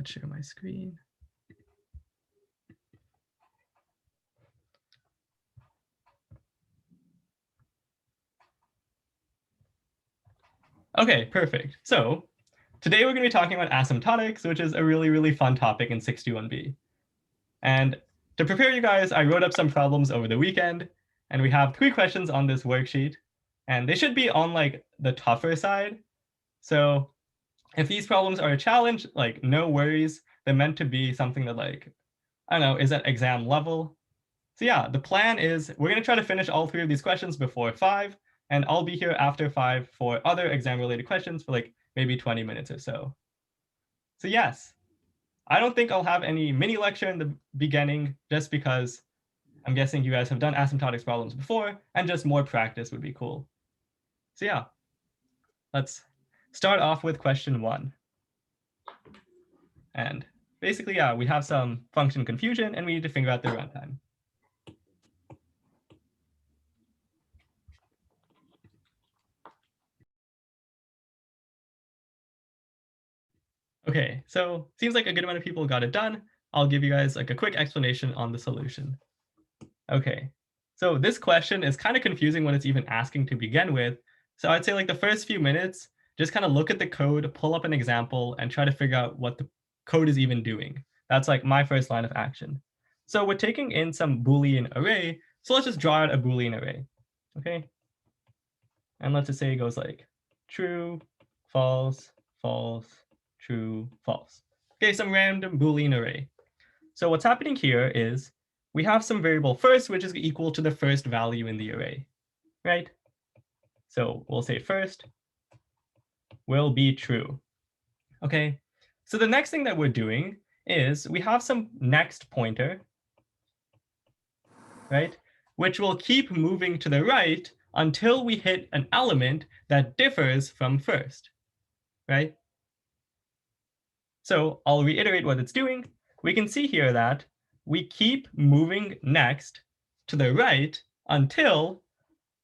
share my screen. Okay, perfect. So today we're going to be talking about asymptotics, which is a really, really fun topic in 621B. And to prepare you guys, I wrote up some problems over the weekend, and we have 3 questions on this worksheet, and they should be on like the tougher side. So if these problems are a challenge, like no worries, they're meant to be something that like, I don't know, is at exam level. So yeah, the plan is we're going to try to finish all 3 of these questions before 5, and I'll be here after 5 for other exam-related questions for like maybe 20 minutes or so. So yes, I don't think I'll have any mini lecture in the beginning just because I'm guessing you guys have done asymptotics problems before, and just more practice would be cool. So yeah, let's start off with question 1. And basically, yeah, we have some function confusion, and we need to figure out the runtime. Okay, so seems like a good amount of people got it done. I'll give you guys like a quick explanation on the solution. Okay, so this question is kind of confusing when it's even asking to begin with. So I'd say like the first few minutes, just kind of look at the code, pull up an example, and try to figure out what the code is even doing. That's like my first line of action. So we're taking in some Boolean array. So let's just draw out a Boolean array. Okay. And let's just say it goes like true, false, false, true, false. Okay, some random Boolean array. So what's happening here is we have some variable first, which is equal to the first value in the array, right? So we'll say first will be true. Okay, so the next thing that we're doing is we have some next pointer, right? Which will keep moving to the right until we hit an element that differs from first, right? So I'll reiterate what it's doing. We can see here that we keep moving next to the right until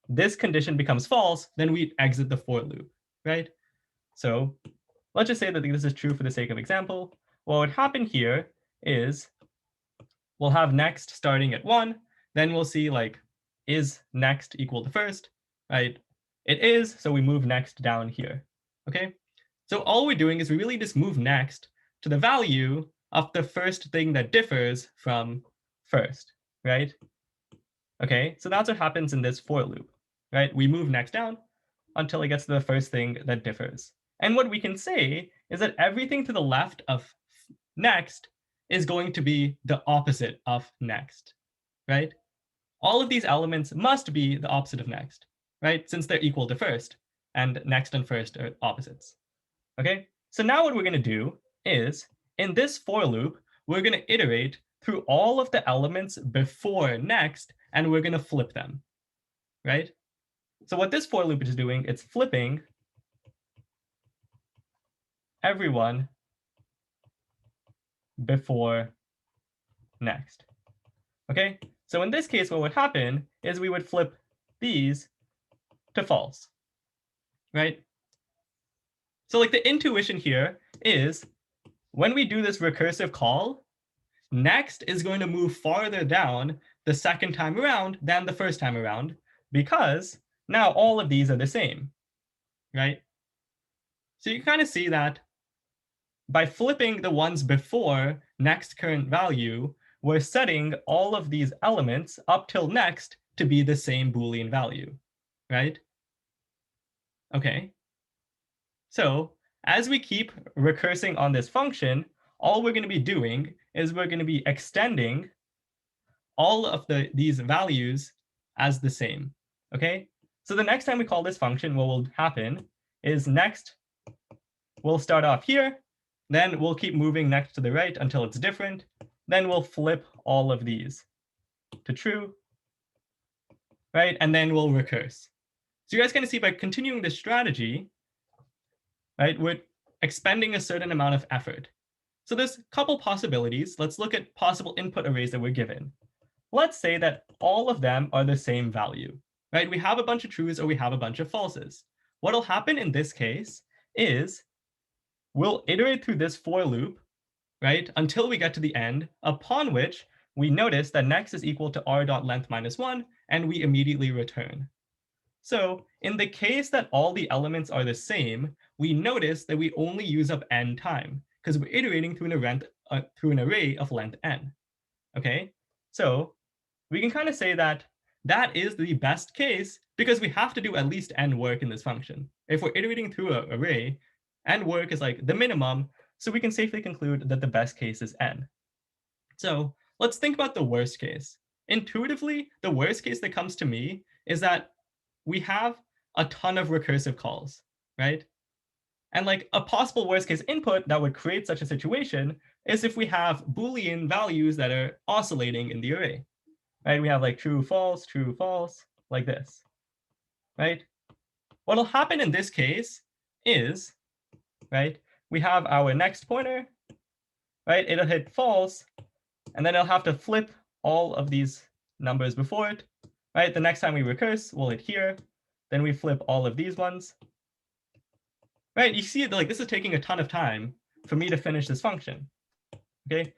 this condition becomes false, then we exit the for loop, right? So let's just say that this is true for the sake of example. What would happen here is we'll have next starting at 1, then we'll see like, is next equal to first, right? It is, so we move next down here, okay? So all we're doing is we really just move next to the value of the first thing that differs from first, right? Okay, so that's what happens in this for loop, right? We move next down until it gets to the first thing that differs. And what we can say is that everything to the left of next is going to be the opposite of next, right? All of these elements must be the opposite of next, right? Since they're equal to first, and next and first are opposites. Okay, so now what we're going to do is, in this for loop, we're going to iterate through all of the elements before next, and we're going to flip them, right? So what this for loop is doing, it's flipping everyone before next. Okay, so in this case, what would happen is we would flip these to false, right? So like the intuition here is when we do this recursive call, next is going to move farther down the second time around than the first time around, because now all of these are the same, right? So you kind of see that by flipping the ones before next current value, we're setting all of these elements up till next to be the same Boolean value, right? Okay. So as we keep recursing on this function, all we're going to be doing is we're going to be extending all of these values as the same, okay? So the next time we call this function, what will happen is next, we'll start off here, then we'll keep moving next to the right until it's different, then we'll flip all of these to true, right? And then we'll recurse. So you guys can see by continuing this strategy, right, we're expending a certain amount of effort. So there's a couple possibilities. Let's look at possible input arrays that we're given. Let's say that all of them are the same value, right? We have a bunch of trues or we have a bunch of falses. What'll happen in this case is we'll iterate through this for loop, right? Until we get to the end, upon which we notice that next is equal to r.length minus 1, and we immediately return. So in the case that all the elements are the same, we notice that we only use up n time, because we're iterating through an array of length n. Okay, so we can kind of say that that is the best case because we have to do at least n work in this function. If we're iterating through an array, n work is like the minimum, so we can safely conclude that the best case is n. So let's think about the worst case. Intuitively, the worst case that comes to me is that we have a ton of recursive calls, right? And like a possible worst case input that would create such a situation is if we have Boolean values that are oscillating in the array, right? We have like true, false, like this, right? What'll happen in this case is, right, we have our next pointer, right? It'll hit false, and then it'll have to flip all of these numbers before it, right? The next time we recurse, we'll hit here, then we flip all of these ones, right? You see, like this is taking a ton of time for me to finish this function, okay?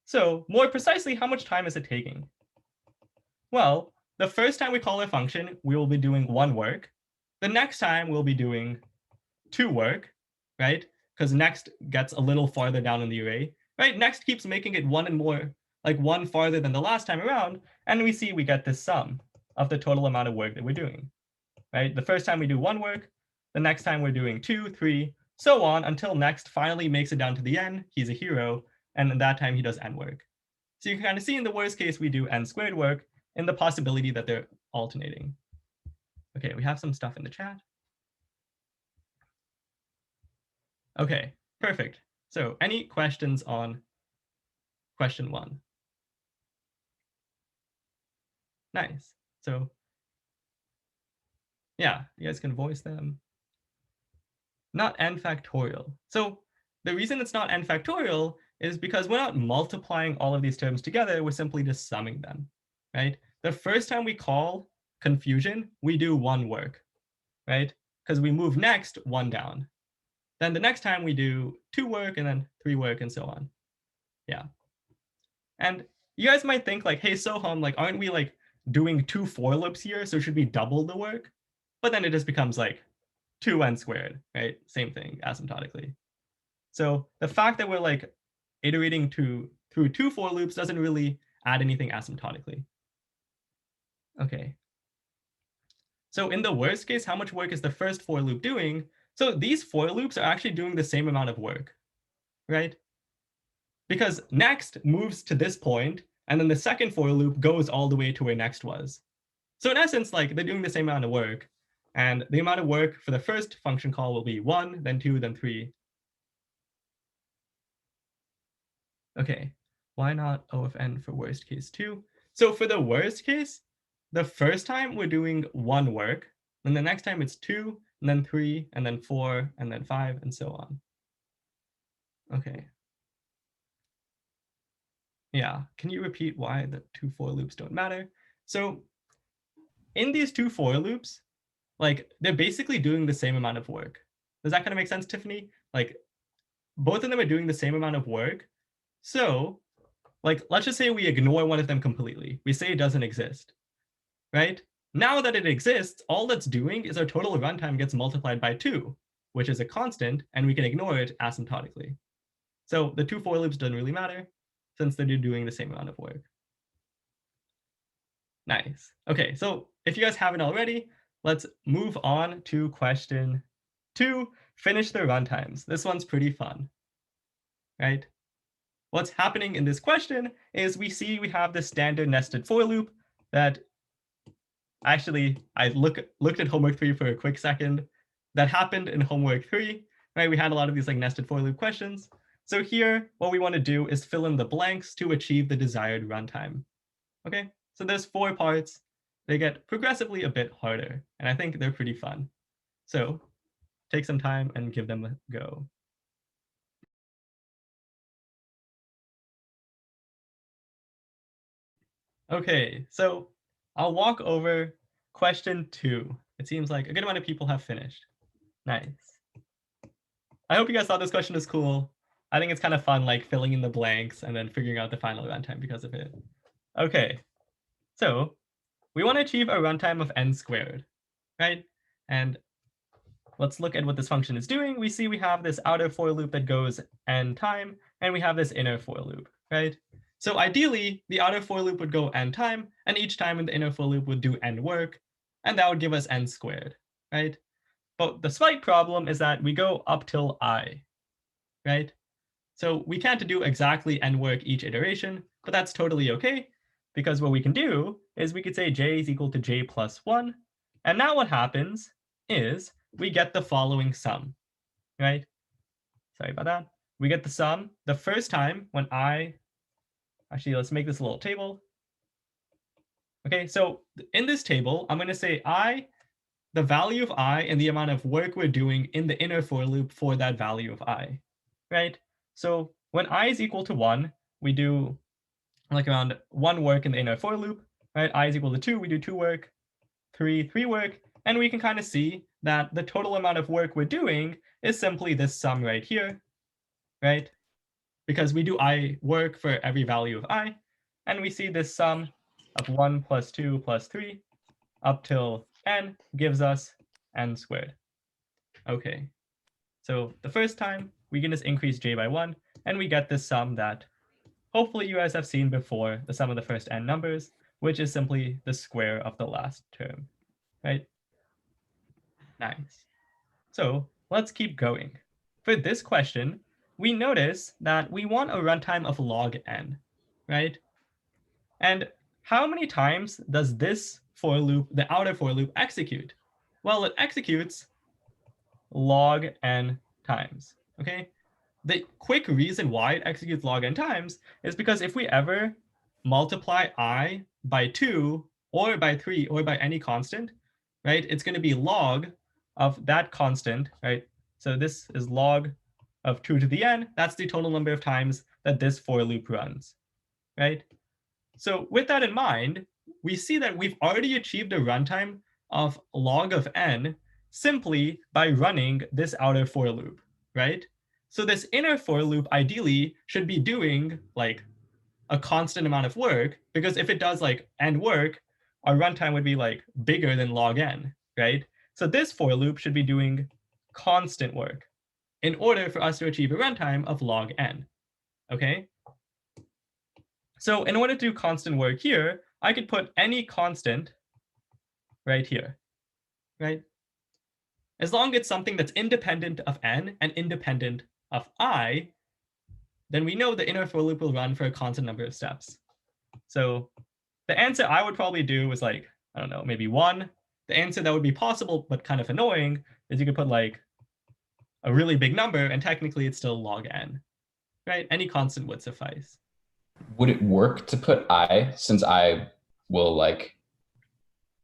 So more precisely, how much time is it taking? Well, the first time we call a function, we will be doing 1 work. The next time we'll be doing 2 work, right? Because next gets a little farther down in the array, right? Next keeps making it 1 and more, like 1 farther than the last time around, and we see we get this sum of the total amount of work that we're doing, right? The first time we do 1 work, the next time we're doing 2, 3, so on until next finally makes it down to the n, he's a hero, and then that time he does n work. So you can kind of see in the worst case we do n squared work, in the possibility that they're alternating. Okay, we have some stuff in the chat. Okay, perfect. So any questions on question 1? Nice. So yeah, you guys can voice them. Not n factorial. So the reason it's not n factorial is because we're not multiplying all of these terms together, we're simply just summing them, right? The first time we call confusion, we do 1 work, right? Because we move next 1 down. Then the next time we do 2 work and then 3 work and so on. Yeah. And you guys might think like, hey, Soham, like, aren't we like doing 2 for loops here? So should we double the work? But then it just becomes like 2n squared, right? Same thing asymptotically. So the fact that we're like iterating through 2 for loops doesn't really add anything asymptotically. Okay. So in the worst case, how much work is the first for loop doing? So these for loops are actually doing the same amount of work, right? Because next moves to this point, and then the second for loop goes all the way to where next was. So in essence, like they're doing the same amount of work, and the amount of work for the first function call will be 1, then 2, then 3. Okay, why not O of n for worst case 2? So for the worst case, the first time we're doing 1 work, then the next time it's 2, and then 3, and then 4, and then 5, and so on. Okay. Yeah, can you repeat why the 2 for loops don't matter? So in these 2 for loops, like they're basically doing the same amount of work. Does that kind of make sense, Tiffany? Like both of them are doing the same amount of work. So like, let's just say we ignore one of them completely. We say it doesn't exist, right? Now that it exists, all that's doing is our total runtime gets multiplied by 2, which is a constant, and we can ignore it asymptotically. So the 2 for loops doesn't really matter since they're doing the same amount of work. Nice. Okay, so if you guys haven't already, let's move on to question 2, finish the runtimes. This one's pretty fun, right? What's happening in this question is we see we have the standard nested for loop that actually I looked at homework 3 for a quick second. That happened in homework 3, right? We had a lot of these like nested for loop questions. So here, what we want to do is fill in the blanks to achieve the desired runtime. Okay, so there's 4 parts. They get progressively a bit harder, and I think they're pretty fun. So take some time and give them a go. Okay, so I'll walk over question 2. It seems like a good amount of people have finished. Nice. I hope you guys thought this question was cool. I think it's kind of fun, like filling in the blanks and then figuring out the final runtime because of it. Okay, so we want to achieve a runtime of n squared, right? And let's look at what this function is doing. We see we have this outer for loop that goes n time, and we have this inner for loop, right? So ideally, the outer for loop would go n time, and each time in the inner for loop would do n work, and that would give us n squared, right? But the slight problem is that we go up till I, right? So we can't do exactly n work each iteration, but that's totally okay, because what we can do is we could say j is equal to j plus 1, and now what happens is we get the following sum, right? Sorry about that. We get the sum the first time when actually, let's make this a little table. Okay, so in this table, I'm going to say the value of I, and the amount of work we're doing in the inner for loop for that value of I, right? So when I is equal to 1, we do like around 1 work in the inner for loop, right? I is equal to 2, we do 2 work, 3 work, and we can kind of see that the total amount of work we're doing is simply this sum right here, right? Because we do I work for every value of I, and we see this sum of 1 plus 2 plus 3 up till n gives us n squared. Okay, so the first time we can just increase j by 1, and we get this sum that hopefully you guys have seen before, the sum of the first n numbers, which is simply the square of the last term, right? Nice. So let's keep going. For this question, we notice that we want a runtime of log n, right? And how many times does this for loop, the outer for loop, execute? Well, it executes log n times, okay? The quick reason why it executes log n times is because if we ever multiply I by 2 or by 3 or by any constant, right, it's going to be log of that constant, right? So this is log of 2 to the n. That's the total number of times that this for loop runs, right? So with that in mind, we see that we've already achieved a runtime of log of n simply by running this outer for loop, right? So this inner for loop ideally should be doing like a constant amount of work, because if it does like n work, our runtime would be like bigger than log n, right? So this for loop should be doing constant work in order for us to achieve a runtime of log n, okay? So in order to do constant work here, I could put any constant right here, right? As long as it's something that's independent of n and independent of I, then we know the inner for loop will run for a constant number of steps. So the answer I would probably do is like, I don't know, maybe 1. The answer that would be possible but kind of annoying is you could put like a really big number, and technically it's still log n, right? Any constant would suffice. Would it work to put I, since I will like,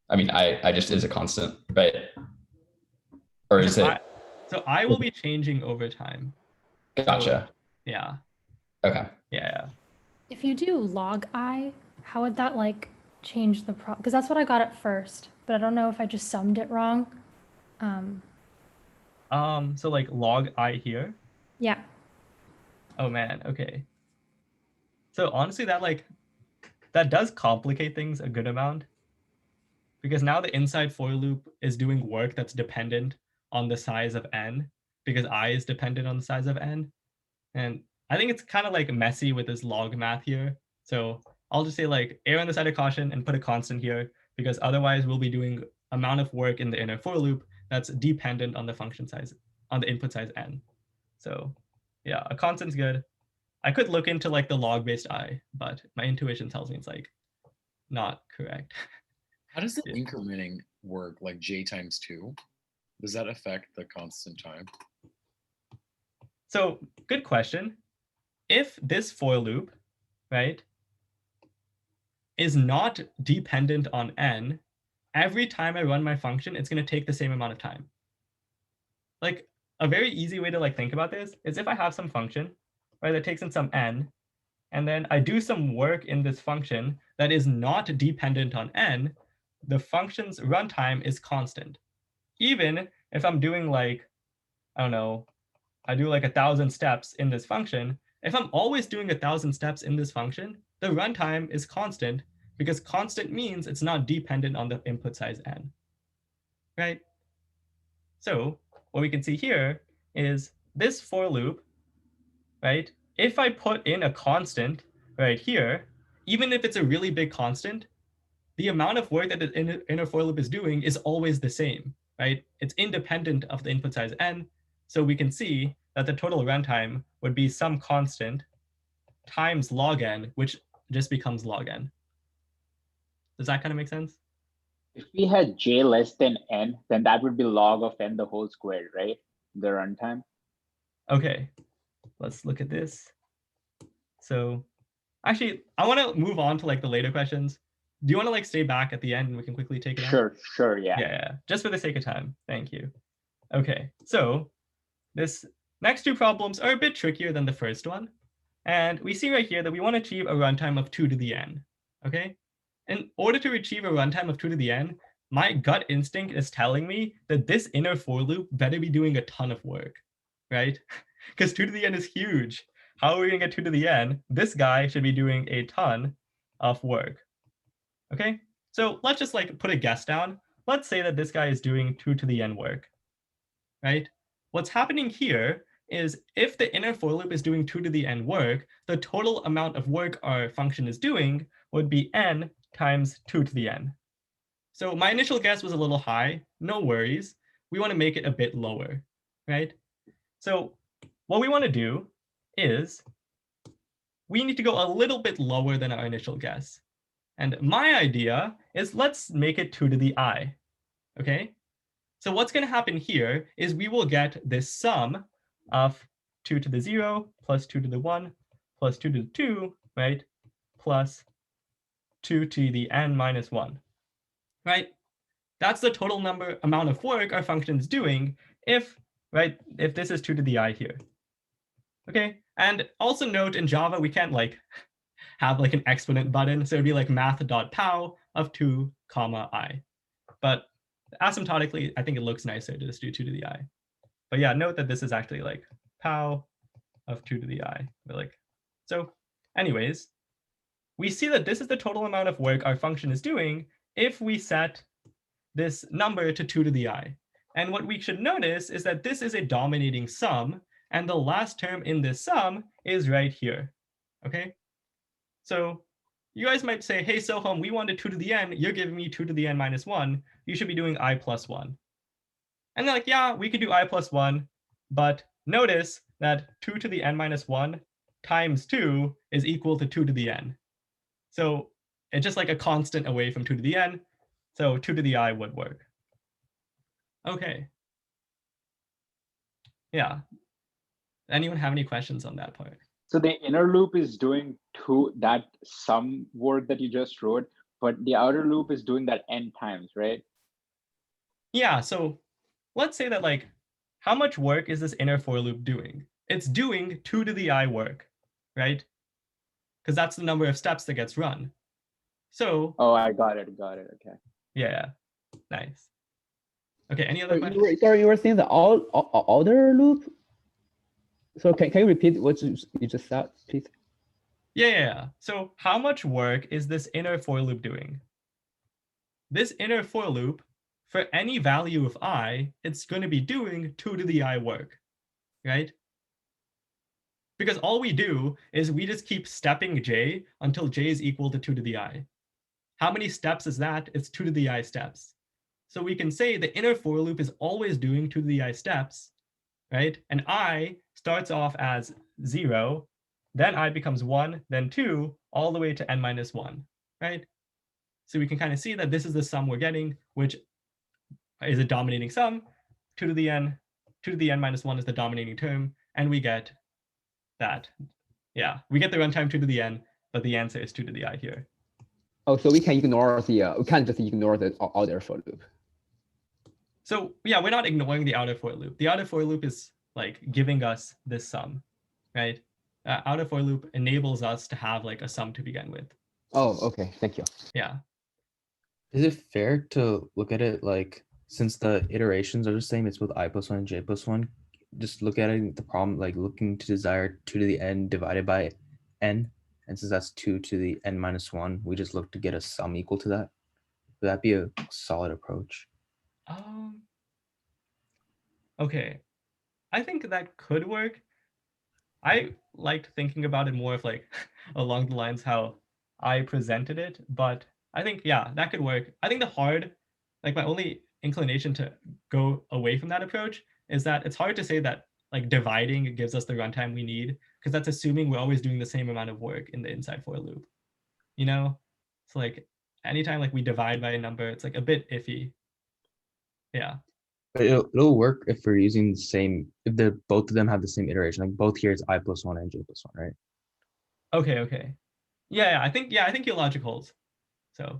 I mean, I just is a constant, but, or is it? So I will be changing over time. Gotcha. So, yeah. Okay. Yeah. If you do log I, how would that like change the problem? Because that's what I got at first, but I don't know if I just summed it wrong. So like log I here. Yeah. Oh man, okay. So honestly, that does complicate things a good amount, because now the inside for loop is doing work that's dependent on the size of n, because I is dependent on the size of n. And I think it's kind of like messy with this log math here. So I'll just say like err on the side of caution and put a constant here, because otherwise we'll be doing amount of work in the inner for loop that's dependent on the function size, on the input size n. So yeah, a constant's good. I could look into like the log-based I, but my intuition tells me it's like not correct. How does the incrementing work, like j times 2? Does that affect the constant time? So good question. If this for loop, right, is not dependent on n, every time I run my function, it's going to take the same amount of time. Like a very easy way to like think about this is if I have some function, right, that takes in some n, and then I do some work in this function that is not dependent on n, the function's runtime is constant. Even if I'm doing like, I don't know, I do like 1,000 steps in this function, if I'm always doing 1,000 steps in this function, the runtime is constant, because constant means it's not dependent on the input size n, right? So what we can see here is this for loop, right? If I put in a constant right here, even if it's a really big constant, the amount of work that the inner for loop is doing is always the same, right? It's independent of the input size n. So we can see that the total runtime would be some constant times log n, which just becomes log n. Does that kind of make sense? If we had j less than n, then that would be log of n the whole squared, right? The runtime. Okay, let's look at this. So actually, I want to move on to like the later questions. Do you want to like stay back at the end and we can quickly take it on? Sure, yeah. Yeah, just for the sake of time. Thank you. Okay, so this next two problems are a bit trickier than the first one. And we see right here that we want to achieve a runtime of 2 to the n, okay? In order to achieve a runtime of 2 to the n, my gut instinct is telling me that this inner for loop better be doing a ton of work, right? Because 2 to the n is huge. How are we going to get 2 to the n? This guy should be doing a ton of work, okay? So let's just like put a guess down. Let's say that this guy is doing 2 to the n work, right? What's happening here is if the inner for loop is doing 2 to the n work, the total amount of work our function is doing would be n times 2 to the n. So my initial guess was a little high. No worries. We want to make it a bit lower, right? So what we want to do is we need to go a little bit lower than our initial guess. And my idea is let's make it 2 to the I, okay? So what's going to happen here is we will get this sum of 2 to the 0 plus 2 to the 1 plus 2 to the 2, right? Plus 2 to the n minus 1, right? That's the total amount of work our function is doing if this is 2 to the I here. Okay, and also note in Java, we can't like have like an exponent button. So it'd be like math.pow of 2 comma I. But asymptotically, I think it looks nicer to just do 2 to the I. But yeah, note that this is actually like pow of 2 to the I. But like, so anyways, we see that this is the total amount of work our function is doing if we set this number to 2 to the I. And what we should notice is that this is a dominating sum, and the last term in this sum is right here, okay? So you guys might say, hey, Soham, we wanted 2 to the n, you're giving me 2 to the n minus 1, you should be doing I plus 1. And they're like, yeah, we could do I plus 1, but notice that 2 to the n minus 1 times 2 is equal to 2 to the n. So it's just like a constant away from 2 to the n, so 2 to the I would work. Okay. Yeah. Anyone have any questions on that part? So the inner loop is doing that sum work that you just wrote, but the outer loop is doing that n times, right? Yeah, so let's say that like, how much work is this inner for loop doing? It's doing 2 to the I work, right? Because that's the number of steps that gets run. So. Oh, I got it, okay. Yeah, nice. Okay, any other questions? Sorry, you were saying the outer loop? So can you repeat what you just said, please? Yeah. So how much work is this inner for loop doing? This inner for loop, for any value of I, it's going to be doing 2 to the I work, right? Because all we do is we just keep stepping j until j is equal to 2 to the I. How many steps is that? It's 2 to the I steps. So we can say the inner for loop is always doing 2 to the I steps, right? And I starts off as 0, then I becomes 1, then 2, all the way to n minus 1, right? So we can kind of see that this is the sum we're getting, which is a dominating sum. 2 to the n minus 1 is the dominating term, and we get that. Yeah, we get the runtime 2 to the n, but the answer is 2 to the I here. Oh, so we can ignore we can't just ignore the outer for loop. So yeah, we're not ignoring the outer for loop. The outer for loop is like giving us this sum, right? Outer for loop enables us to have like a sum to begin with. Oh, okay, thank you. Yeah. Is it fair to look at it like, since the iterations are the same, it's both I plus 1 and j plus 1, just look at it, the problem, like looking to desire 2 to the n divided by n, and since that's 2 to the n minus 1, we just look to get a sum equal to that. Would that be a solid approach? Okay, I think that could work. I liked thinking about it more of like along the lines how I presented it, but I think, yeah, that could work. I think like my only inclination to go away from that approach is that it's hard to say that like dividing gives us the runtime we need, because that's assuming we're always doing the same amount of work in the inside for loop. You know? So like anytime like we divide by a number, it's like a bit iffy. Yeah. But it'll work if we're using the same, if they're both of them have the same iteration, like both here is I plus 1 and j plus 1, right? Okay. Yeah, I think your logic holds. So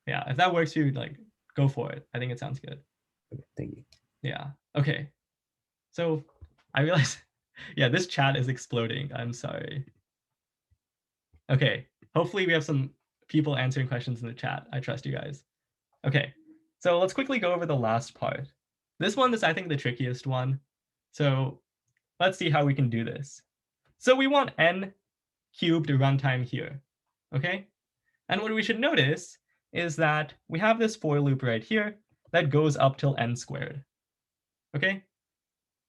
yeah, if that works for you, like go for it. I think it sounds good. Okay, thank you. Yeah. Okay. So I realize, yeah, this chat is exploding. I'm sorry. Okay. Hopefully we have some people answering questions in the chat. I trust you guys. Okay. So let's quickly go over the last part. This one is, I think, the trickiest one. So let's see how we can do this. So we want n cubed runtime here. Okay. And what we should notice is that we have this for loop right here that goes up till n squared. Okay?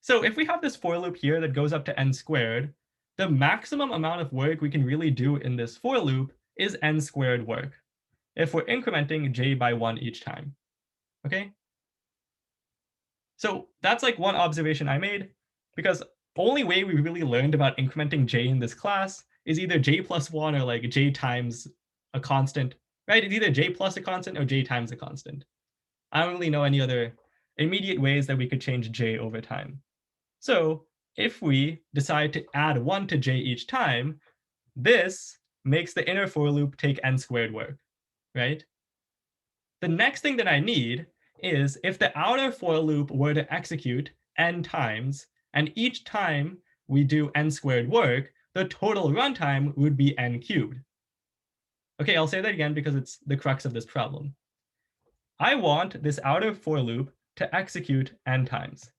So if we have this for loop here that goes up to n squared, the maximum amount of work we can really do in this for loop is n squared work, if we're incrementing j by 1 each time. Okay? So that's like one observation I made, because only way we really learned about incrementing j in this class is either j plus 1 or like j times a constant, right? It's either j plus a constant or j times a constant. I don't really know any other immediate ways that we could change j over time. So if we decide to add 1 to j each time, this makes the inner for loop take n squared work, right? The next thing that I need is if the outer for loop were to execute n times, and each time we do n squared work, the total runtime would be n cubed. Okay, I'll say that again because it's the crux of this problem. I want this outer for loop to execute n times.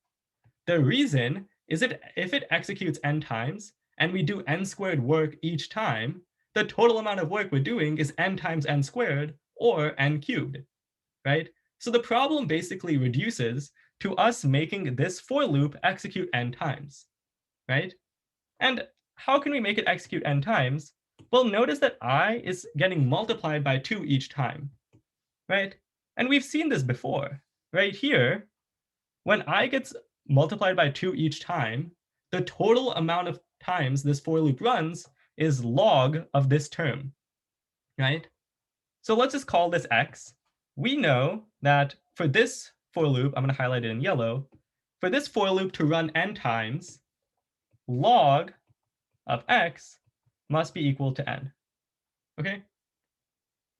The reason is that if it executes n times and we do n squared work each time, the total amount of work we're doing is n times n squared or n cubed, right? So the problem basically reduces to us making this for loop execute n times, right? And how can we make it execute n times? Well, notice that I is getting multiplied by 2 each time, right? And we've seen this before, right here. When I gets multiplied by 2 each time, the total amount of times this for loop runs is log of this term, right? So let's just call this x. We know that for this for loop, I'm going to highlight it in yellow, for this for loop to run n times, log of x must be equal to n, okay?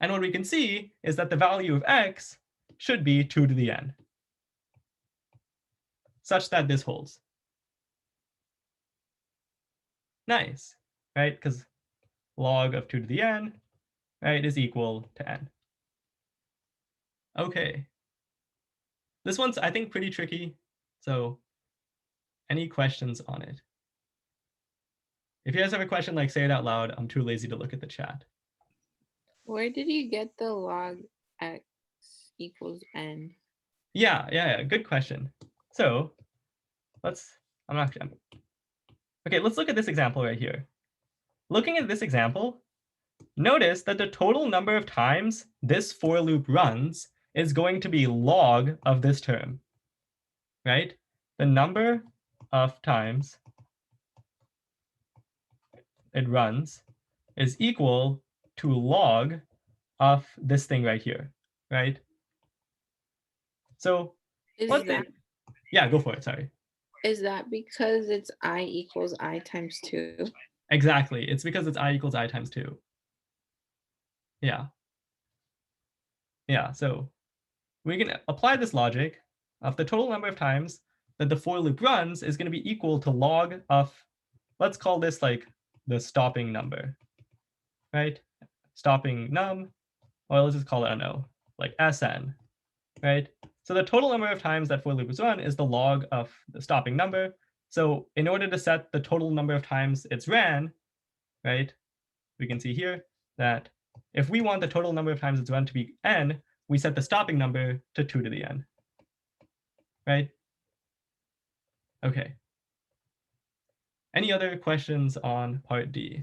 And what we can see is that the value of x should be 2 to the n, such that this holds. Nice, right? Because log of 2 to the n, right, is equal to n. Okay. This one's, I think, pretty tricky. So any questions on it? If you guys have a question, like say it out loud. I'm too lazy to look at the chat. Where did you get the log x equals n? Yeah, good question. So let's look at this example right here. Looking at this example, notice that the total number of times this for loop runs is going to be log of this term, right? The number of times it runs is equal to log of this thing right here, right? So yeah, go for it, sorry. Is that because it's I equals I times 2? Exactly, it's because it's I equals I times 2. Yeah, so we can apply this logic of the total number of times that the for loop runs is going to be equal to log of, let's call this like the stopping number, right? Stopping num, or let's just call it a no, like Sn, right? So the total number of times that for loop is run is the log of the stopping number. So in order to set the total number of times it's ran, right, we can see here that if we want the total number of times it's run to be n, we set the stopping number to 2 to the n, right? Okay. Any other questions on part D?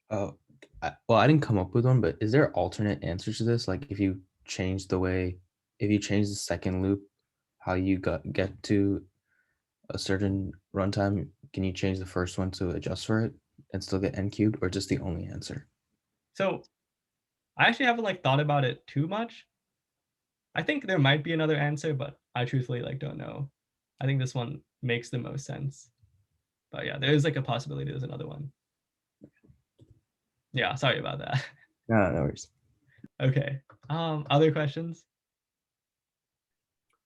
Well, I didn't come up with one, but is there alternate answers to this? Like if you change the second loop, how you get to a certain runtime, can you change the first one to adjust for it and still get n cubed, or just the only answer? So I actually haven't thought about it too much. I think there might be another answer, but I truthfully don't know. I think this one makes the most sense. But yeah, there is a possibility there's another one. Yeah, sorry about that. No worries. Okay. Other questions?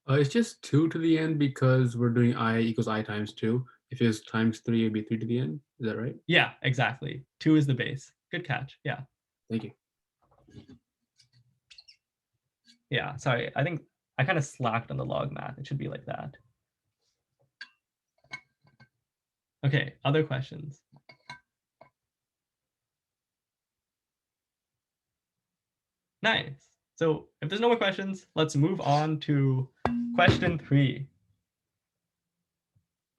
It's just 2 to the n because we're doing I equals I times 2. If it's times 3, it'd be 3 to the n. Is that right? Yeah, exactly. 2 is the base. Good catch. Yeah. Thank you. Yeah, sorry. I think I kind of slacked on the log math. It should be like that. Okay, other questions? Nice. So if there's no more questions, let's move on to question 3.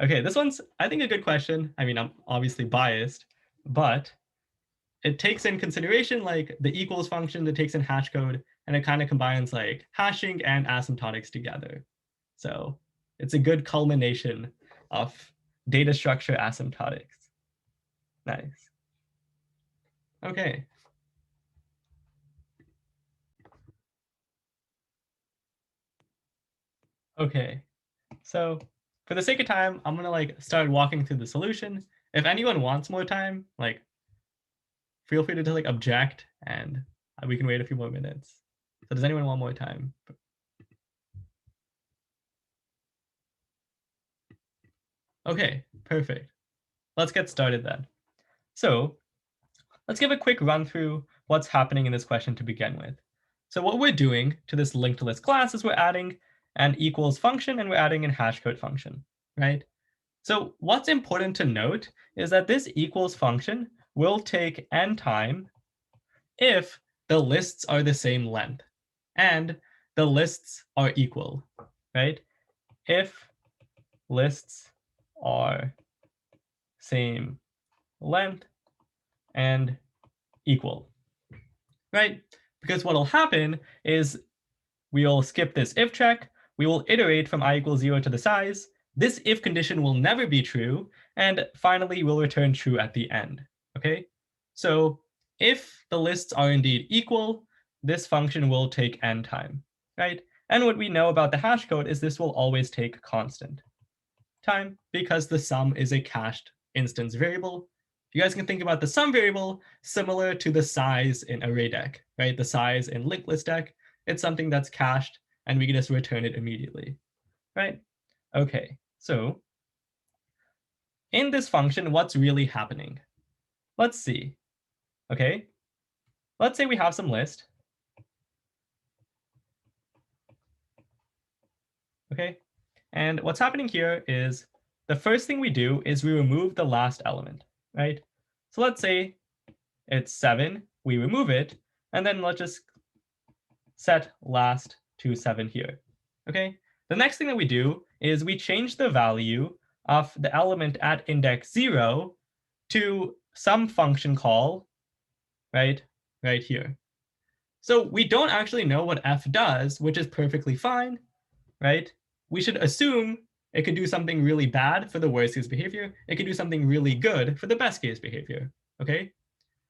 Okay, this one's, I think, a good question. I mean, I'm obviously biased, but it takes in consideration the equals function that takes in hash code, and it kind of combines hashing and asymptotics together. So it's a good culmination of data structure asymptotics. Nice. Okay. Okay, so for the sake of time, I'm gonna start walking through the solution. If anyone wants more time, feel free to object, and we can wait a few more minutes. So does anyone want more time? Okay, perfect. Let's get started then. So let's give a quick run through what's happening in this question to begin with. So what we're doing to this linked list class is we're adding an equals function and we're adding a hash code function, right? So what's important to note is that this equals function will take n time if the lists are the same length and the lists are equal, right? If lists are same length and equal, right? Because what'll happen is we'll skip this if check, we will iterate from I equals 0 to the size. This if condition will never be true, and finally we'll return true at the end, okay? So if the lists are indeed equal, this function will take n time, right? And what we know about the hash code is this will always take constant time because the sum is a cached instance variable. You guys can think about the sum variable similar to the size in ArrayDeck, right? The size in linked list deck, it's something that's cached and we can just return it immediately, right? Okay, so in this function, what's really happening? Let's see, okay? Let's say we have some list. Okay, and what's happening here is the first thing we do is we remove the last element, right? So let's say it's 7, we remove it, and then let's just set last to 7 here, okay? The next thing that we do is we change the value of the element at index 0 to some function call, right here. So we don't actually know what f does, which is perfectly fine, right? We should assume it could do something really bad for the worst case behavior. It could do something really good for the best case behavior, okay?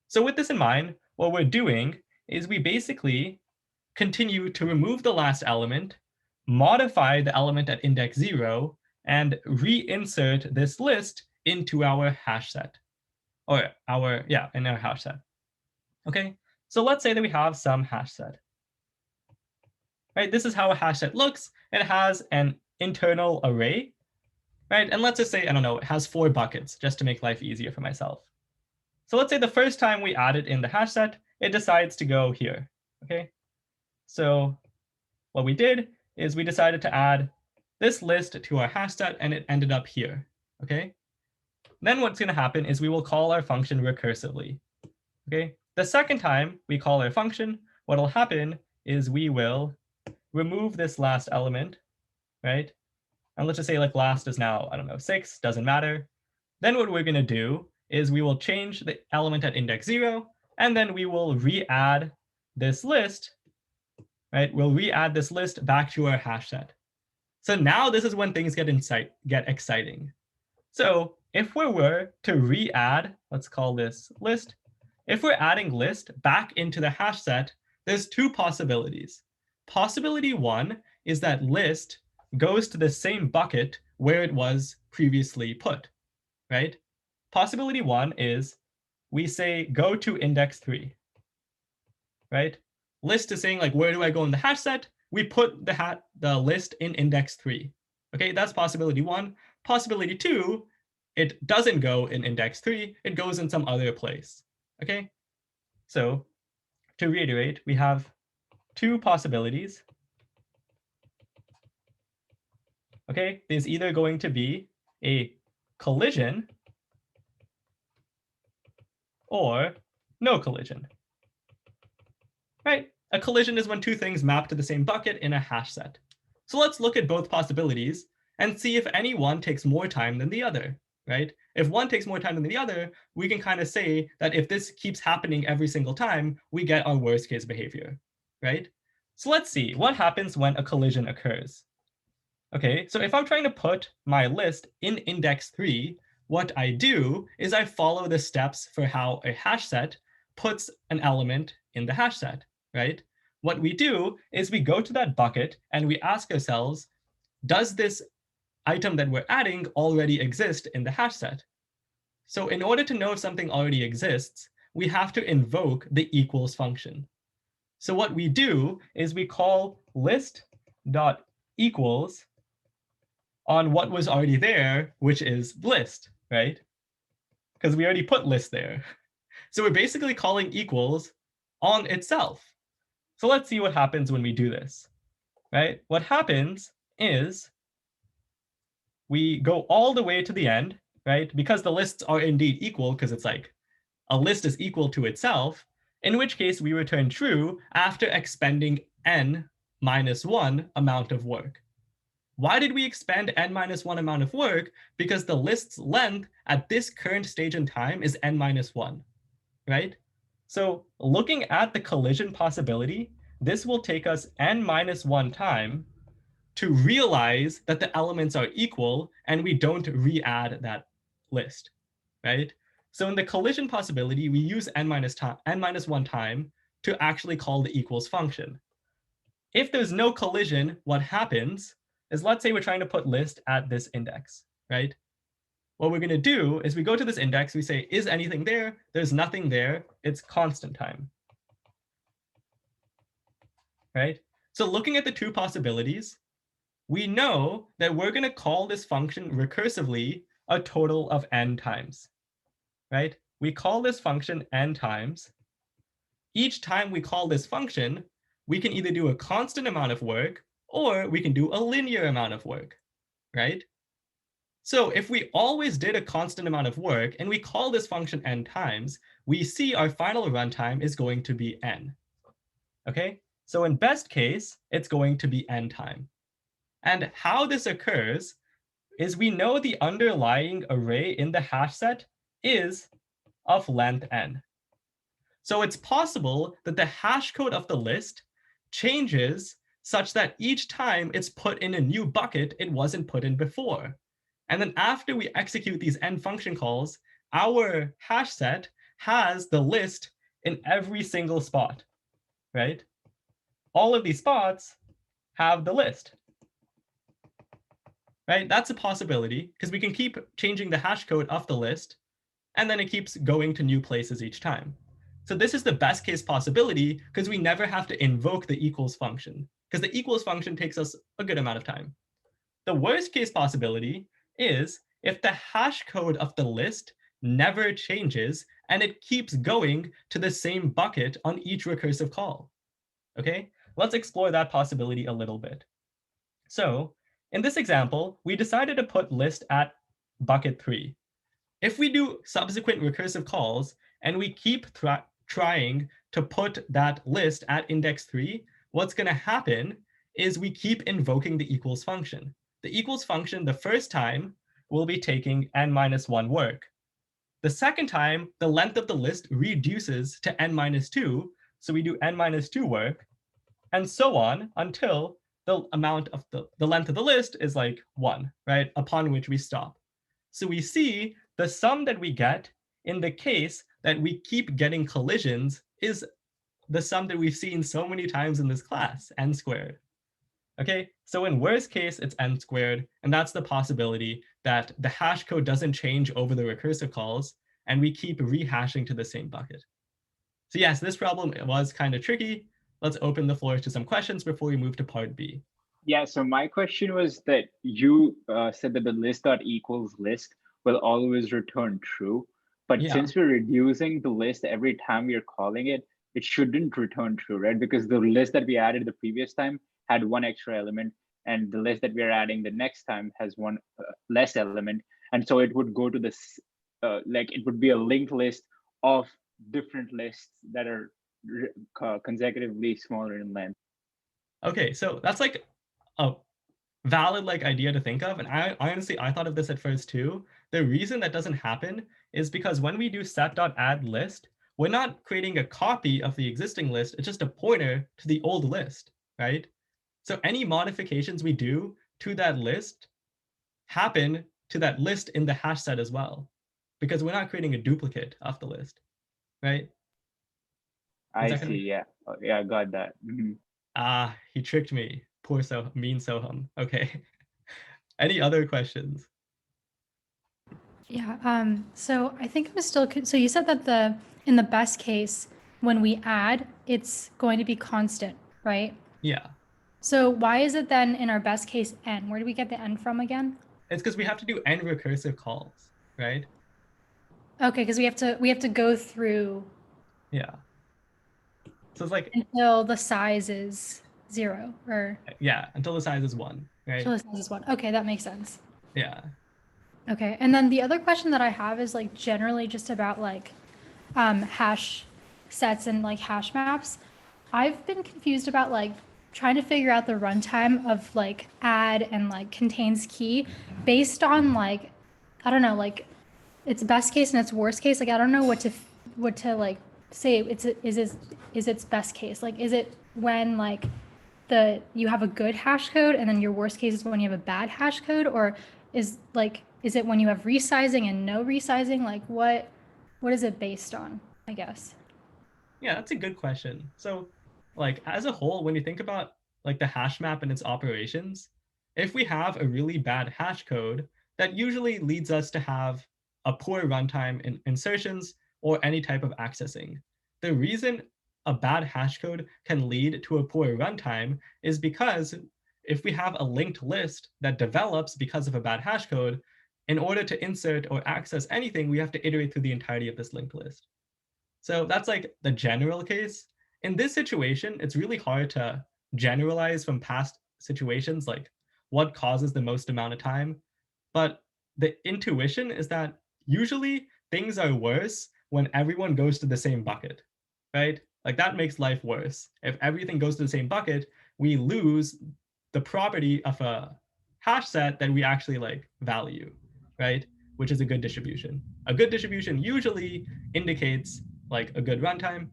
So with this in mind, what we're doing is we basically continue to remove the last element, modify the element at index 0, and reinsert this list into our hash set, or in our hash set. Okay, so let's say that we have some hash set. Right, this is how a hash set looks. It has an internal array, right? And let's just say, I don't know, it has 4 buckets, just to make life easier for myself. So let's say the first time we add it in the hash set, it decides to go here, okay? So what we did is we decided to add this list to our hash set, and it ended up here, okay? Then what's going to happen is we will call our function recursively, okay? The second time we call our function, what will happen is we will remove this last element, right? And let's just say like last is now, I don't know, 6, doesn't matter. Then what we're going to do is we will change the element at index 0, and then we will re-add this list, right? We'll re-add this list back to our hash set. So now this is when things get exciting. So if we were to re-add, let's call this list. If we're adding list back into the hash set, there's two possibilities. Possibility 1 is that list goes to the same bucket where it was previously put, right? Possibility 1 is we say go to index 3, right? List is saying like, where do I go in the hash set? We put the list in index 3. Okay, that's possibility 1. Possibility 2, it doesn't go in index 3, it goes in some other place. Okay, so to reiterate, we have two possibilities. Okay, there's either going to be a collision or no collision. Right? A collision is when two things map to the same bucket in a hash set. So let's look at both possibilities and see if any one takes more time than the other, right? If one takes more time than the other, we can kind of say that if this keeps happening every single time, we get our worst case behavior, right? So let's see what happens when a collision occurs. Okay, so if I'm trying to put my list in index 3, what I do is I follow the steps for how a hash set puts an element in the hash set, right? What we do is we go to that bucket and we ask ourselves, does this item that we're adding already exist in the hash set? So in order to know if something already exists, we have to invoke the equals function. So what we do is we call list.equals on what was already there, which is list, right? Because we already put list there. So we're basically calling equals on itself. So let's see what happens when we do this, right? What happens is we go all the way to the end, right? Because the lists are indeed equal, because it's like a list is equal to itself, in which case we return true after expending n minus 1 amount of work. Why did we expend n minus 1 amount of work? Because the list's length at this current stage in time is n minus 1, right? So looking at the collision possibility, this will take us n minus 1 time to realize that the elements are equal and we don't re-add that list, right? So in the collision possibility, we use n minus 1 time to actually call the equals function. If there's no collision, what happens is, let's say we're trying to put list at this index, right? What we're going to do is we go to this index, we say, is anything there? There's nothing there. It's constant time, right? So looking at the two possibilities, we know that we're going to call this function recursively a total of n times, right? We call this function n times. Each time we call this function, we can either do a constant amount of work or we can do a linear amount of work, right? So if we always did a constant amount of work and we call this function n times, we see our final runtime is going to be n, okay? So in best case, it's going to be n time. And how this occurs is we know the underlying array in the hash set is of length n. So it's possible that the hash code of the list changes such that each time it's put in a new bucket it wasn't put in before. And then after we execute these n function calls, our hash set has the list in every single spot, right? All of these spots have the list, right? That's a possibility because we can keep changing the hash code of the list and then it keeps going to new places each time. So this is the best case possibility because we never have to invoke the equals function because the equals function takes us a good amount of time. The worst case possibility is if the hash code of the list never changes and it keeps going to the same bucket on each recursive call. Okay, let's explore that possibility a little bit. So in this example, we decided to put list at bucket 3. If we do subsequent recursive calls and we keep trying to put that list at index 3, what's going to happen is we keep invoking the equals function. The equals function the first time will be taking n-1 work. The second time, the length of the list reduces to n-2, so we do n-2 work, and so on until the amount of the length of the list is like 1, right? Upon which we stop. So we see the sum that we get in the case that we keep getting collisions is the sum that we've seen so many times in this class, n squared. Okay, so in worst case, it's n squared, and that's the possibility that the hash code doesn't change over the recursive calls, and we keep rehashing to the same bucket. So yes, this problem was kind of tricky. Let's open the floor to some questions before we move to part B. Yeah, so my question was that you said that the list.equals list will always return true. But Yeah. since we're reducing the list every time we're calling it, it shouldn't return true, right? Because the list that we added the previous time had one extra element, and the list that we're adding the next time has one less element. And so it would go to this, like it would be a linked list of different lists that are consecutively smaller in length. Okay, so that's like a valid like idea to think of. And I honestly, I thought of this at first too. The reason that doesn't happen is because when we do set.add list, we're not creating a copy of the existing list. It's just a pointer to the old list, right? So any modifications we do to that list happen to that list in the hash set as well, because we're not creating a duplicate of the list, right? I see. Yeah. Yeah, I got that. Mhm. Ah, he tricked me. Poor mean Soham. Okay. Any other questions? Yeah, so I think I'm still, so you said that in the best case, when we add, it's going to be constant, right? Yeah. So why is it then in our best case n? Where do we get the n from again? It's because we have to do n recursive calls, right? Okay, because we have to go through Yeah. So it's like, until the size is 0, or yeah, until the size is 1, right? until the size is 1. Okay, that makes sense. Yeah. Okay, and then the other question that I have is like generally just about like hash sets and like hash maps. I've been confused about like trying to figure out the runtime of like add and like contains key based on like, I don't know, like its best case and its worst case. Like I don't know what to like say is its best case. Like is it when like you have a good hash code and then your worst case is when you have a bad hash code, or is it when you have resizing and no resizing? Like what is it based on, I guess? Yeah, that's a good question. So like as a whole, when you think about like the hash map and its operations, if we have a really bad hash code, that usually leads us to have a poor runtime in insertions or any type of accessing. The reason a bad hash code can lead to a poor runtime is because if we have a linked list that develops because of a bad hash code, in order to insert or access anything, we have to iterate through the entirety of this linked list. So that's like the general case. In this situation, it's really hard to generalize from past situations, like what causes the most amount of time. But the intuition is that usually things are worse when everyone goes to the same bucket, right? Like that makes life worse. If everything goes to the same bucket, we lose the property of a hash set that we actually like value, right? Which is a good distribution. A good distribution usually indicates like a good runtime,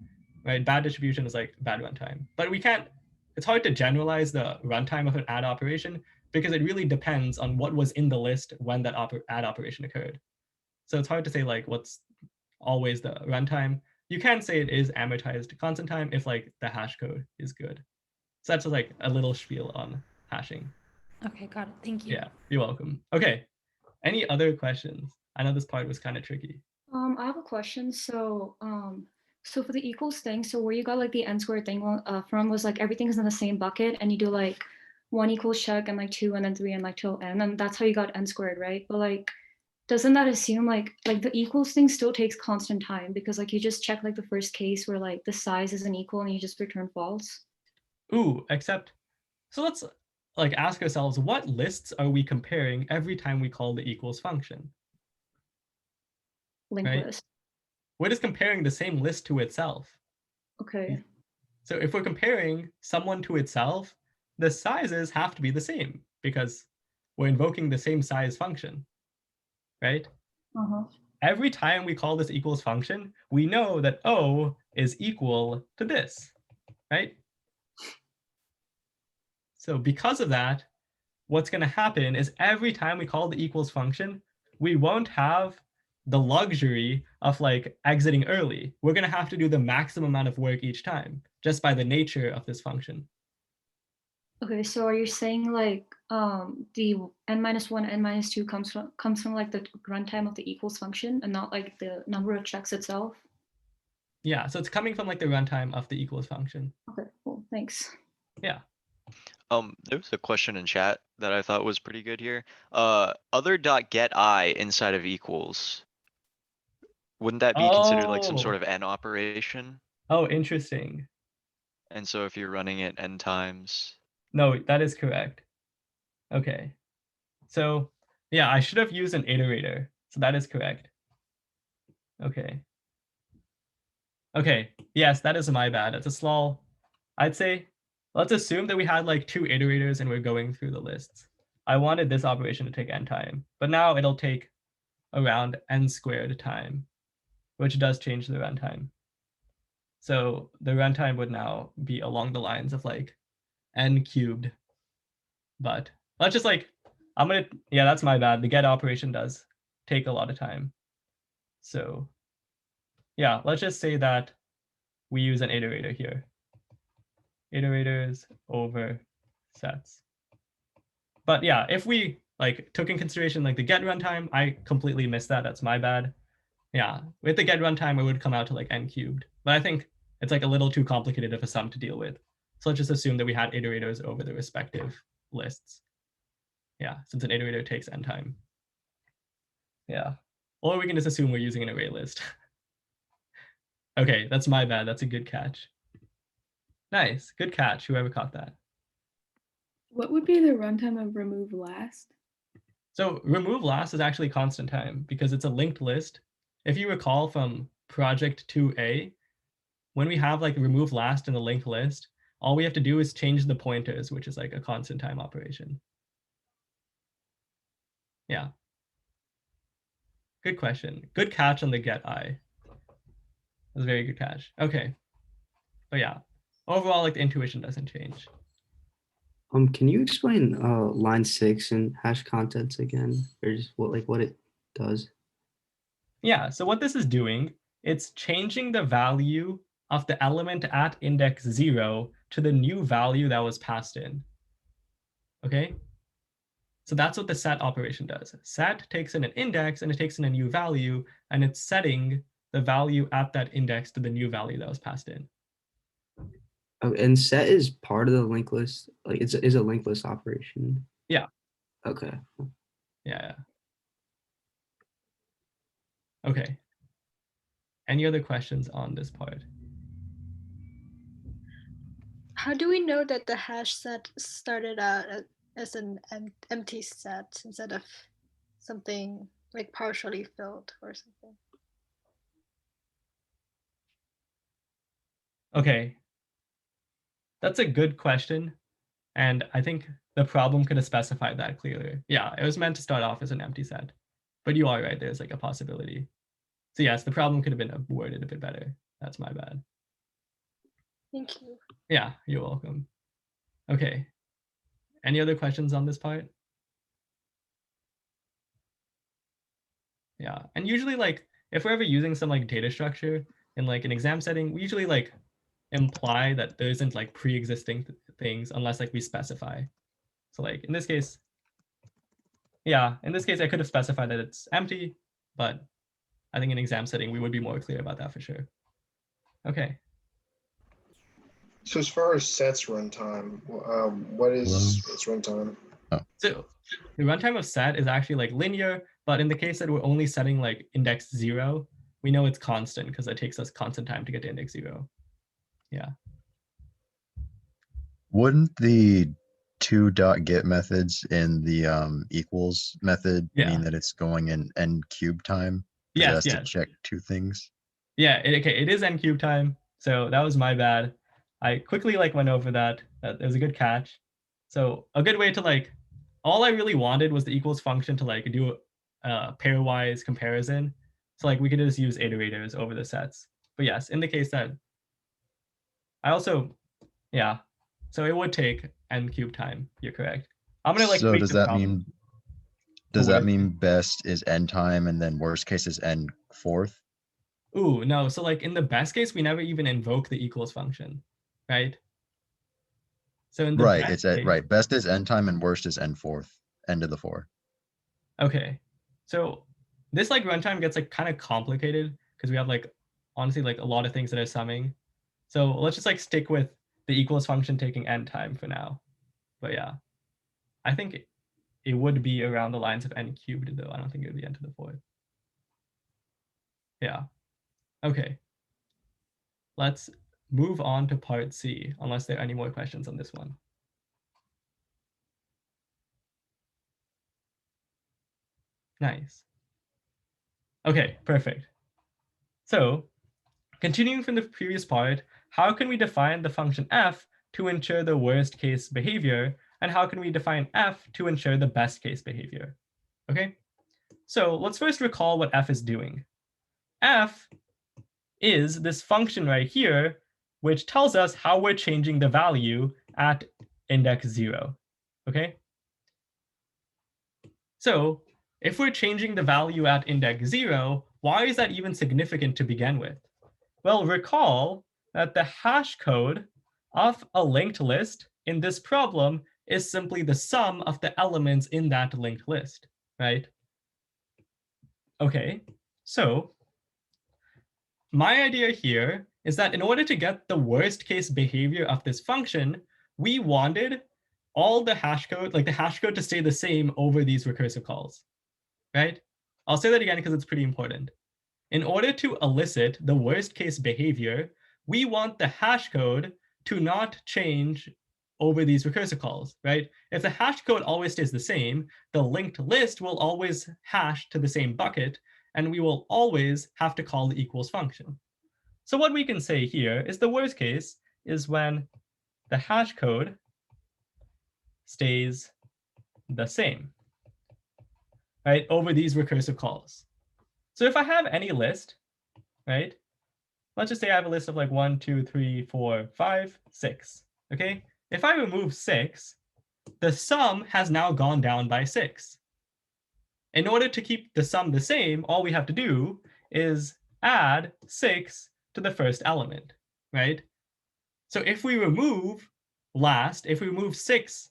right? Bad distribution is like bad runtime. But we can't, it's hard to generalize the runtime of an add operation because it really depends on what was in the list when that add operation occurred. So it's hard to say like what's always the runtime. You can say it is amortized constant time if like the hash code is good. So that's just like a little spiel on hashing. Okay, got it. Thank you. Yeah, you're welcome. Okay, any other questions? I know this part was kind of tricky. I have a question. So for the equals thing, so where you got like the n squared thing from was like everything is in the same bucket, and you do like 1 equals check and like 2 and then 3 and like till n, and that's how you got n squared, right? But like, doesn't that assume like the equals thing still takes constant time, because like you just check like the first case where like the size isn't equal and you just return false? Ooh, except, so let's like ask ourselves, what lists are we comparing every time we call the equals function? Linked Right. list. We're just comparing the same list to itself. Okay. So if we're comparing someone to itself, the sizes have to be the same because we're invoking the same size function, right? Uh-huh. Every time we call this equals function, we know that O is equal to this, right? So because of that, what's going to happen is every time we call the equals function, we won't have the luxury of like exiting early. We're going to have to do the maximum amount of work each time, just by the nature of this function. Okay, so are you saying like the n-1, n-2 comes from like the runtime of the equals function and not like the number of checks itself? Yeah, so it's coming from like the runtime of the equals function. Okay, cool. Thanks. Yeah. There was a question in chat that I thought was pretty good here. Other.getI inside of equals. Wouldn't that be considered like some sort of n operation? Oh, interesting. And so if you're running it n times. No, that is correct. Okay. So yeah, I should have used an iterator. So that is correct. Okay. Okay, yes, that is my bad. It's a small, I'd say, let's assume that we had like 2 iterators and we're going through the lists. I wanted this operation to take n time, but now it'll take around n squared time, which does change the runtime. So the runtime would now be along the lines of like n cubed. But let's just like, yeah, that's my bad. The get operation does take a lot of time. So yeah, let's just say that we use an iterator here. Iterators over sets. But yeah, if we like took in consideration like the get runtime, I completely missed that. That's my bad. Yeah, with the get runtime, it would come out to like n cubed. But I think it's like a little too complicated of a sum to deal with. So let's just assume that we had iterators over the respective lists. Yeah, since an iterator takes n time. Yeah, or we can just assume we're using an array list. Okay, that's my bad. That's a good catch. Nice, good catch, whoever caught that. What would be the runtime of remove last? So remove last is actually constant time because it's a linked list. If you recall from project 2a, when we have like remove last in the linked list, all we have to do is change the pointers, which is like a constant time operation. Yeah. Good question. Good catch on the get I. That's a very good catch. Okay. But yeah, overall, like the intuition doesn't change. Can you explain line 6 and hash contents again, or just what it does? Yeah, so what this is doing, it's changing the value of the element at index 0 to the new value that was passed in. Okay? So that's what the set operation does. Set takes in an index and it takes in a new value, and it's setting the value at that index to the new value that was passed in. Oh, and set is part of the linked list. Like it's a linked list operation. Yeah. Okay. Yeah. Okay. Any other questions on this part? How do we know that the hash set started out as an empty set instead of something like partially filled or something? Okay. That's a good question. And I think the problem could have specified that clearly. Yeah, it was meant to start off as an empty set. But you are right, there's like a possibility. So yes, the problem could have been worded a bit better. That's my bad. Thank you. Yeah, you're welcome. Okay. Any other questions on this part? Yeah, and usually like if we're ever using some like data structure in like an exam setting, we usually like imply that there isn't like pre-existing things unless like we specify. So like in this case, yeah, in this case I could have specified that it's empty, but I think in exam setting we would be more clear about that for sure. Okay. So as far as sets runtime, what is its runtime? So the runtime of set is actually like linear, but in the case that we're only setting like index 0, we know it's constant because it takes us constant time to get to index 0. Yeah. Wouldn't the two .get methods in the equals method Yeah. mean that it's going in n cube time? Because it Yes, has yes. to check two things. Yeah, okay, it is n cube time. So that was my bad. I quickly went over that. It was a good catch. So a good way to all I really wanted was the equals function to do a pairwise comparison. So we could just use iterators over the sets. But yes, in the case that I also, yeah. So it would take n cube time. You're correct. I'm gonna So tweak does the that problem. mean does that worst mean best is n time and then worst case is n fourth? Ooh, no. So in the best case, we never even invoke the equals function, right? So in the Right, best it's at case, right. Best is n time and worst is n fourth. End of the 4. okay. So this runtime gets kind of complicated because we have honestly a lot of things that are summing. So let's just stick with the equals function taking n time for now. But yeah, I think it would be around the lines of n cubed though. I don't think it would be n to the 4th. Yeah. Okay. Let's move on to part C, unless there are any more questions on this one. Nice. Okay, perfect. So, continuing from the previous part, how can we define the function f to ensure the worst case behavior, and how can we define f to ensure the best case behavior? Okay, so let's first recall what f is doing. F is this function right here, which tells us how we're changing the value at index 0. Okay, so if we're changing the value at index 0, why is that even significant to begin with? Well, recall that the hash code of a linked list in this problem is simply the sum of the elements in that linked list, right? Okay, so my idea here is that in order to get the worst case behavior of this function, we wanted all the hash code, the hash code to stay the same over these recursive calls, right? I'll say that again because it's pretty important. In order to elicit the worst case behavior, we want the hash code to not change over these recursive calls, right? If the hash code always stays the same, the linked list will always hash to the same bucket, and we will always have to call the equals function. So what we can say here is the worst case is when the hash code stays the same, right, over these recursive calls. So if I have any list, right, let's just say I have a list of 1, 2, 3, 4, 5, 6. Okay, if I remove 6, the sum has now gone down by 6. In order to keep the sum the same, all we have to do is add 6 to the first element, right? So if we remove if we remove 6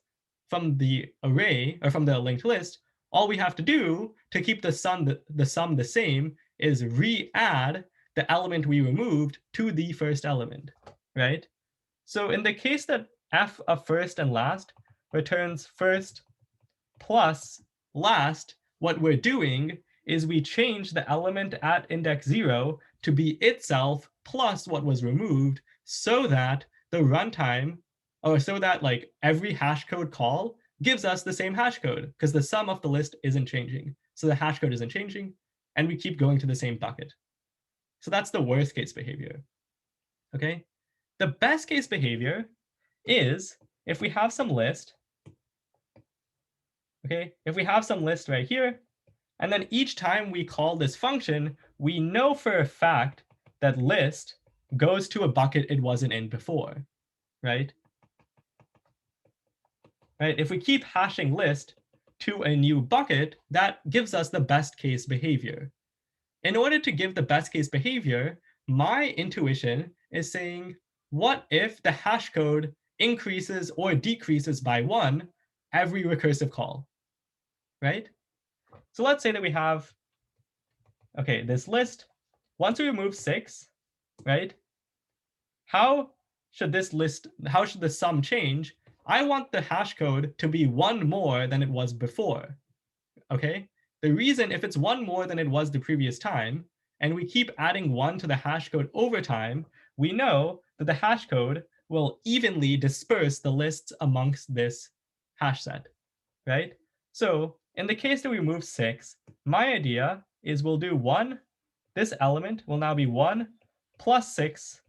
from the array or from the linked list, all we have to do to keep the sum the same is re-add the element we removed to the first element, right? So in the case that f of first and last returns first plus last, what we're doing is we change the element at index 0 to be itself plus what was removed so that the runtime, or so that every hash code call gives us the same hash code because the sum of the list isn't changing. So the hash code isn't changing and we keep going to the same bucket. So that's the worst case behavior. Okay. The best case behavior is if we have some list. Okay, if we have some list right here, and then each time we call this function, we know for a fact that list goes to a bucket it wasn't in before, right? Right? If we keep hashing list to a new bucket, that gives us the best case behavior. In order to give the best case behavior, my intuition is saying, what if the hash code increases or decreases by 1 every recursive call, right? So let's say that we have, okay, this list. Once we remove 6, right? How should the sum change? I want the hash code to be 1 more than it was before, okay? The reason, if it's 1 more than it was the previous time, and we keep adding 1 to the hash code over time, we know that the hash code will evenly disperse the lists amongst this hash set, right? So in the case that we remove 6, my idea is we'll do 1. This element will now be 1 plus 6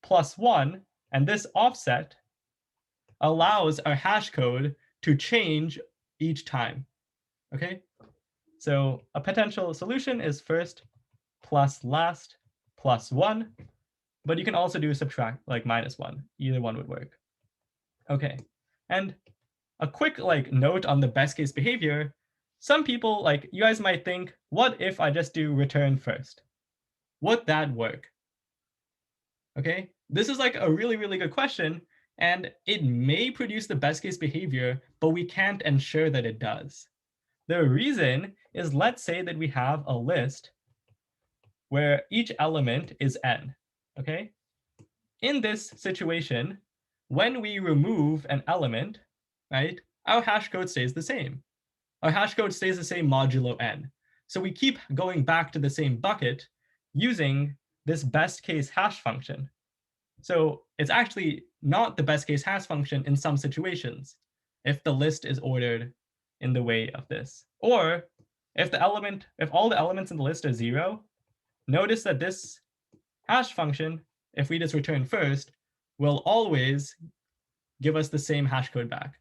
plus 1, and this offset allows our hash code to change each time, okay? So a potential solution is first plus last plus 1, but you can also do subtract, like -1. Either one would work. Okay, and a quick like note on the best case behavior. Some people, like you guys might think, what if I just do return first? Would that work? Okay, this is like a really, really good question, and it may produce the best case behavior, but we can't ensure that it does. The reason is, let's say that we have a list where each element is n, okay? In this situation, when we remove an element, right, our hash code stays the same. Our hash code stays the same modulo n. So we keep going back to the same bucket using this best case hash function. So it's actually not the best case hash function in some situations, if the list is ordered in the way of this. Or if all the elements in the list are 0, notice that this hash function, if we just return first, will always give us the same hash code back.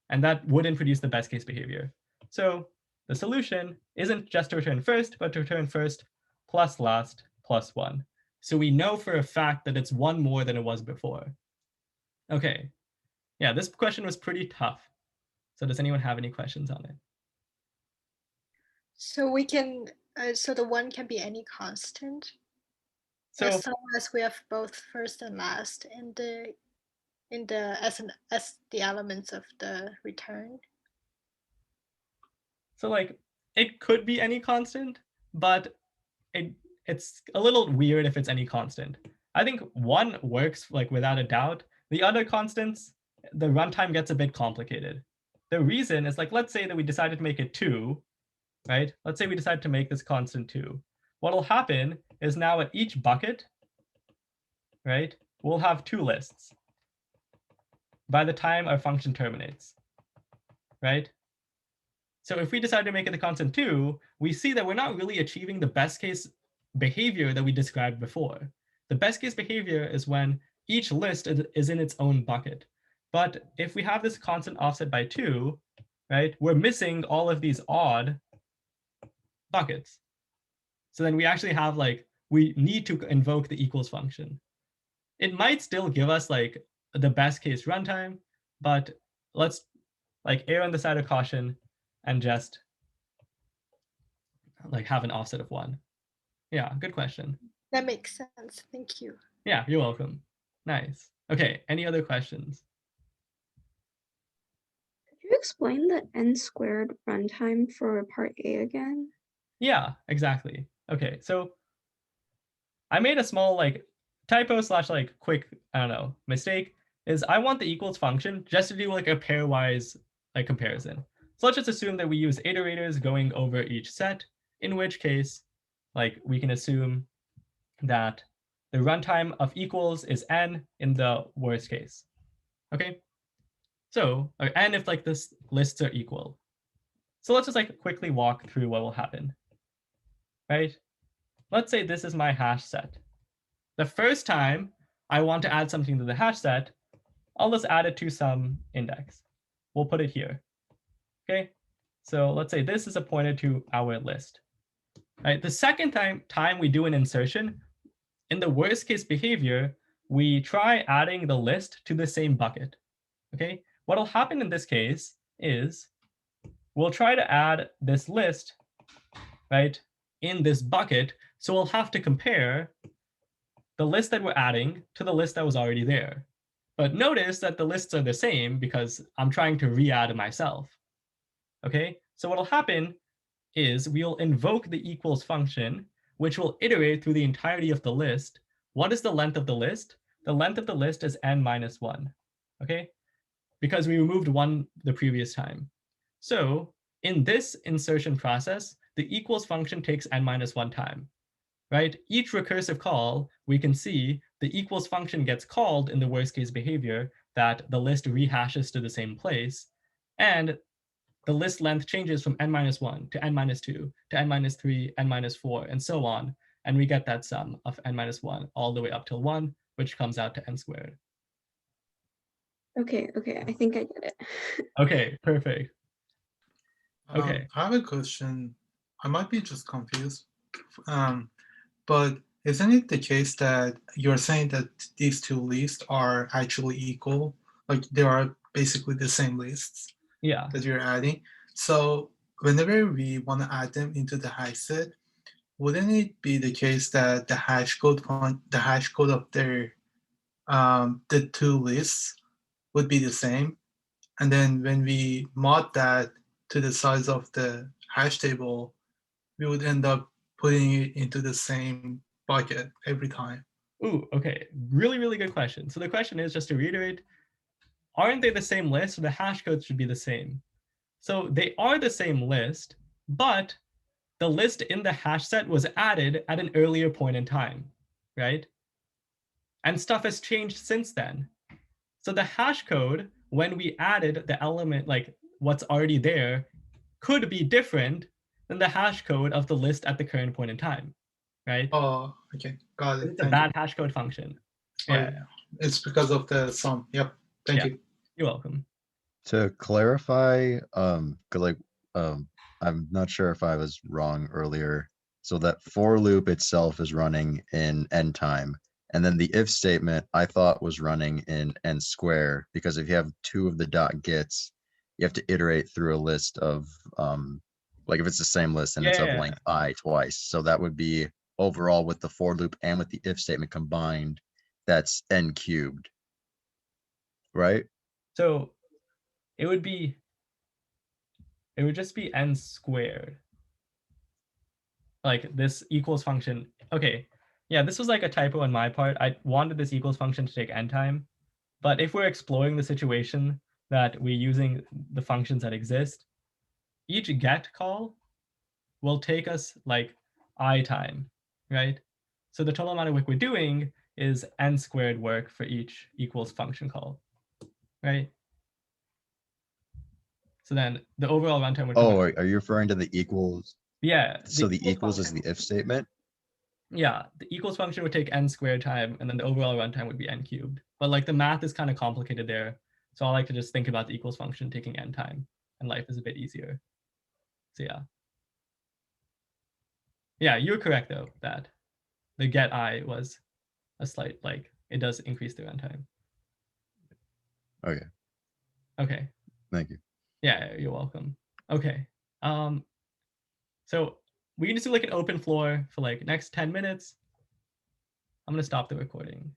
And that wouldn't produce the best case behavior. So the solution isn't just to return first, but to return first plus last plus 1. So we know for a fact that it's 1 more than it was before. Okay, yeah, this question was pretty tough. So does anyone have any questions on it? So we can, so the 1 can be any constant, so as long as we have both first and last in the as the elements of the return. So like it could be any constant, but it's a little weird if it's any constant. I think 1 works like without a doubt. The other constants, the runtime gets a bit complicated. The reason is, like, let's say that we decided to make it 2, right? Let's say we decide to make this constant 2. What'll happen is now at each bucket, right, we'll have 2 lists by the time our function terminates, right? So if we decide to make it the constant 2, we see that we're not really achieving the best case behavior that we described before. The best case behavior is when each list is in its own bucket. But if we have this constant offset by 2, right, we're missing all of these odd buckets. So then we actually have like, we need to invoke the equals function. It might still give us like the best case runtime, but let's like err on the side of caution and just like have an offset of 1. Yeah, good question. That makes sense. Thank you. Yeah, you're welcome. Nice. Okay, any other questions? Could you explain the n squared runtime for part A again? Yeah, exactly. Okay, so I made a small like typo / like quick, I don't know, mistake, is I want the equals function just to do like a pairwise like comparison. So let's just assume that we use iterators going over each set, in which case, like we can assume that the runtime of equals is n in the worst case. Okay, so n if like this lists are equal. So let's just like quickly walk through what will happen, right? Let's say this is my hash set. The first time I want to add something to the hash set, I'll just add it to some index. We'll put it here. Okay, so let's say this is a pointer to our list. Right, the second time we do an insertion, in the worst case behavior, we try adding the list to the same bucket. Okay, what'll happen in this case is we'll try to add this list, right, in this bucket. So we'll have to compare the list that we're adding to the list that was already there. But notice that the lists are the same because I'm trying to re-add myself. Okay, so what'll happen is we'll invoke the equals function, which will iterate through the entirety of the list. What is the length of the list? The length of the list is n minus 1, okay? Because we removed 1 the previous time. So in this insertion process, the equals function takes n minus 1 time, right? Each recursive call, we can see the equals function gets called in the worst case behavior that the list rehashes to the same place. And the list length changes from n-1 to n-2 to n-3, n-4, and so on. And we get that sum of n-1 all the way up till 1, which comes out to n squared. Okay, I think I get it. Okay, perfect. Okay. I have a question. I might be just confused. But isn't it the case that you're saying that these two lists are actually equal? Like they are basically the same lists Yeah. that you're adding. So whenever we want to add them into the hash set, wouldn't it be the case that the hash code of their the two lists would be the same? And then when we mod that to the size of the hash table, we would end up putting it into the same bucket every time. Ooh, okay. Really, really good question. So the question is, just to reiterate, aren't they the same list? So the hash codes should be the same. So they are the same list, but the list in the hash set was added at an earlier point in time, right? And stuff has changed since then. So the hash code, when we added the element, like what's already there, could be different than the hash code of the list at the current point in time, right? Oh, okay, got it. It's a bad hash code function. Yeah, it's because of the sum. Yep, thank you. You're welcome. To clarify, 'cause like I'm not sure if I was wrong earlier. So that for loop itself is running in n time, and then the if statement I thought was running in n square, because if you have two of the dot gets, you have to iterate through a list of like if it's the same list and it's of Yeah. length I twice. So that would be overall with the for loop and with the if statement combined, that's n cubed, right? So it would just be n squared. Like this equals function. Okay, yeah, this was like a typo on my part. I wanted this equals function to take n time, but if we're exploring the situation that we're using the functions that exist, each get call will take us like I time, right? So the total amount of work we're doing is n squared work for each equals function call, right? So then the overall runtime would come Oh, out. are you referring to the equals? Yeah. So the equals is the if statement? Yeah, the equals function would take n squared time, and then the overall runtime would be n cubed. But like the math is kind of complicated there. So I like to just think about the equals function taking n time, and life is a bit easier. So yeah. Yeah, you're correct though, that the get I was a slight, like, it does increase the runtime. Okay. Okay. Thank you. Yeah, you're welcome. Okay. So we can just do like an open floor for like next 10 minutes. I'm gonna stop the recording.